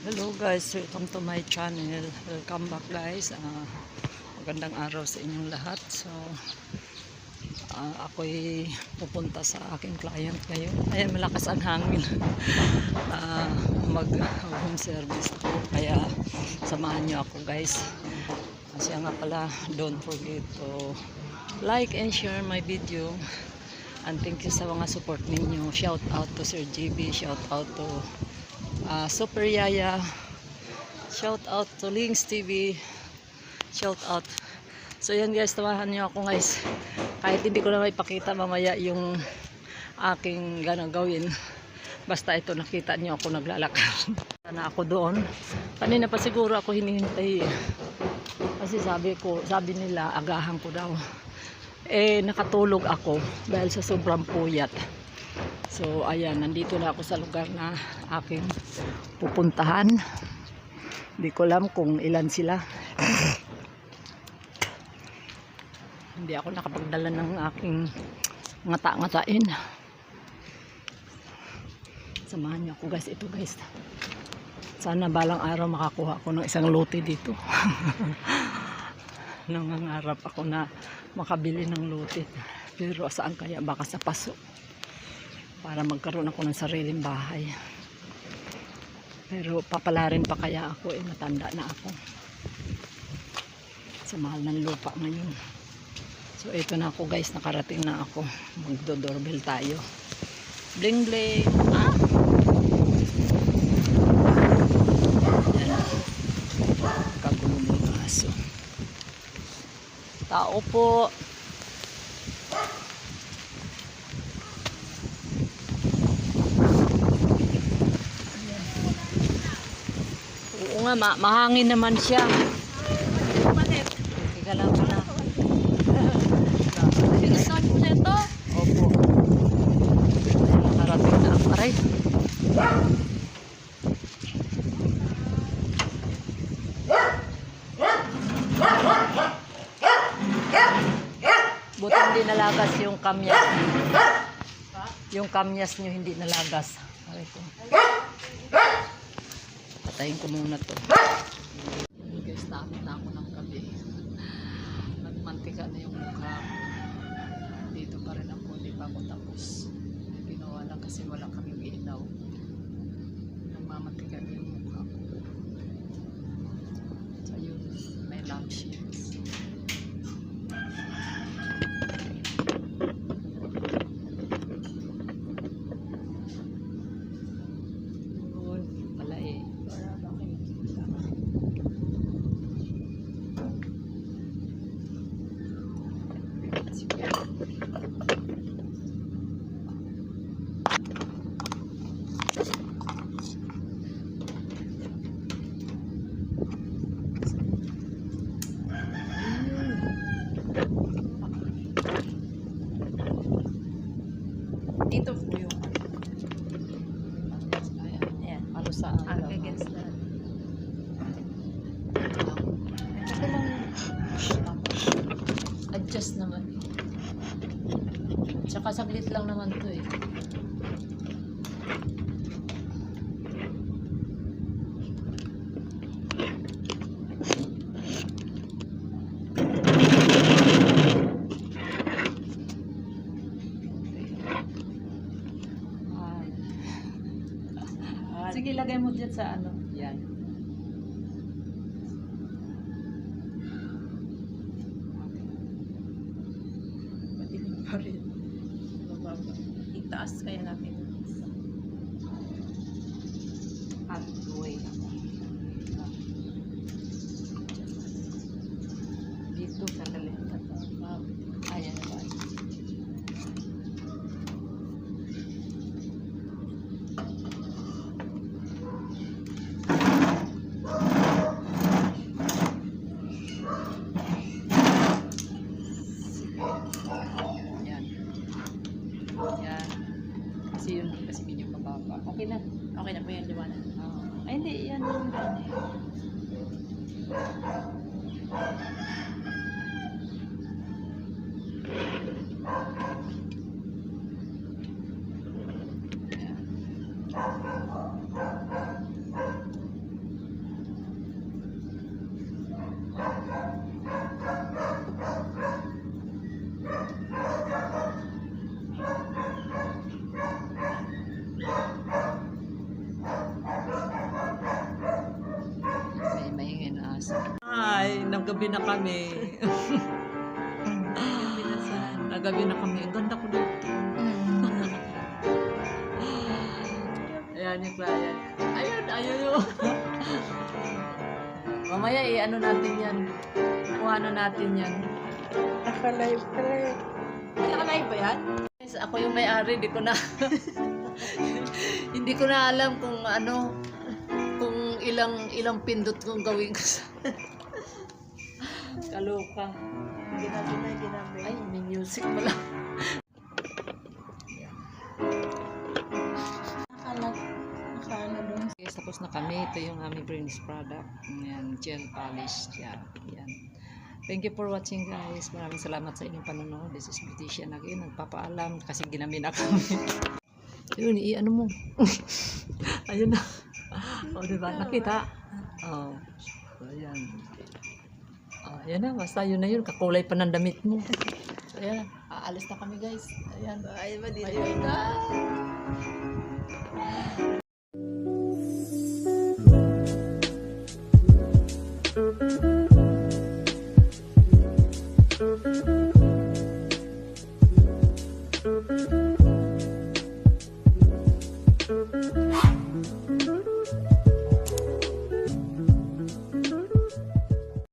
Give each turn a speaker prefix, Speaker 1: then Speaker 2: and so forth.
Speaker 1: Hello guys, welcome to my channel. Welcome back guys. Magandang araw sa inyong lahat. So, ako'y pupunta sa aking client ngayon. Ayan, malakas ang hangin. Mag-home service ako. Kaya samahan nyo ako guys. Kasi nga pala, don't forget to like and share my video. And thank you sa mga support ninyo. Shout out to Sir GB. Shout out to Super Yaya, shout out to Links TV, shout out. So yan guys, tamahan nyo ako guys, kahit hindi ko na maipakita mamaya yung aking gawin, basta ito nakita nyo ako naglalakad na ako doon. Kanina pa siguro ako hinihintay kasi sabi nila agahan ko daw, nakatulog ako dahil sa sobrang puyat. So ayan, nandito na ako sa lugar na aking pupuntahan. Hindi ko alam kung ilan sila. Hindi ako nakapagdala ng aking ngata-ngatain. Samahan niyo ako guys, ito guys. Sana balang araw makakuha ako ng isang lote dito. Nangangarap ako na makabili ng lote. Pero saan kaya? Baka sa Paso, para magkaroon ako ng sariling bahay. Pero papalarin pa kaya ako, matanda na ako sa mahal ng lupa ngayon. So ito na ako guys, nakarating na ako. Magdo-doorbell tayo. Bling bling. Yan. Kagulo ng aso. Tao po. Oo nga, mahangin naman siya. Teka lang na. Bilisan mo na ito. Opo. Nakarating na ako. Aray. Buti hindi nalagas yung kamyas. Yung kamyas nyo hindi nalagas. Aray ko. Patayin ko muna to. Guys, takot na ako ng gabi. Nagmantika na yung mukha. Dito pa rin ako, hindi pa ako tapos. Ginawa lang kasi wala kaming ilaw. Nagmamantika na yung mukha ko. So yun, may lampshades. Dito po yung ayan, ano sa against that. Ito lang adjust naman. Tsaka saglit lang naman to eh. Sige, lagay mo dyan sa ano. Yan. Madilim pa rin. Itaas kaya natin. At way. Dito sa kalimta. Ayan na ba? Yan. Kasi yun, kasi medyo mababa. Okay na.
Speaker 2: Okay na po yan, liwanag.
Speaker 1: Ay, hindi. Yan yung nagagabi na kami. Nagabi na kami. Ang ganda ko dito. Ayan yung client. Ayun. Mamaya ano natin yan. Kuha natin yan.
Speaker 2: Naka-live ka rin.
Speaker 1: Naka-live ba yan? Guys, ako yung may-ari. Hindi ko na hindi ko na alam kung kung ilang pindot kong gawin ko sa kaloka.
Speaker 2: Ginabi.
Speaker 1: Ay, may music pala.
Speaker 2: Naka-ano doon.
Speaker 1: Guys, tapos na kami. Ito yung aming Prince product. Ayan, gel polish. Yan. Thank you for watching, guys. Maraming salamat sa inyong panonood. This is Beautician again. Nagpapaalam kasi ginamin na kami. Yun, ano mo. Ayun na. O, diba? Nakita? O. Ayan. Ayan na. Basta yun na yun. Kakulay pa ng damit mo. So, ayan. Aalis na kami, guys. Ayan.
Speaker 2: Ay,
Speaker 1: Bye-bye.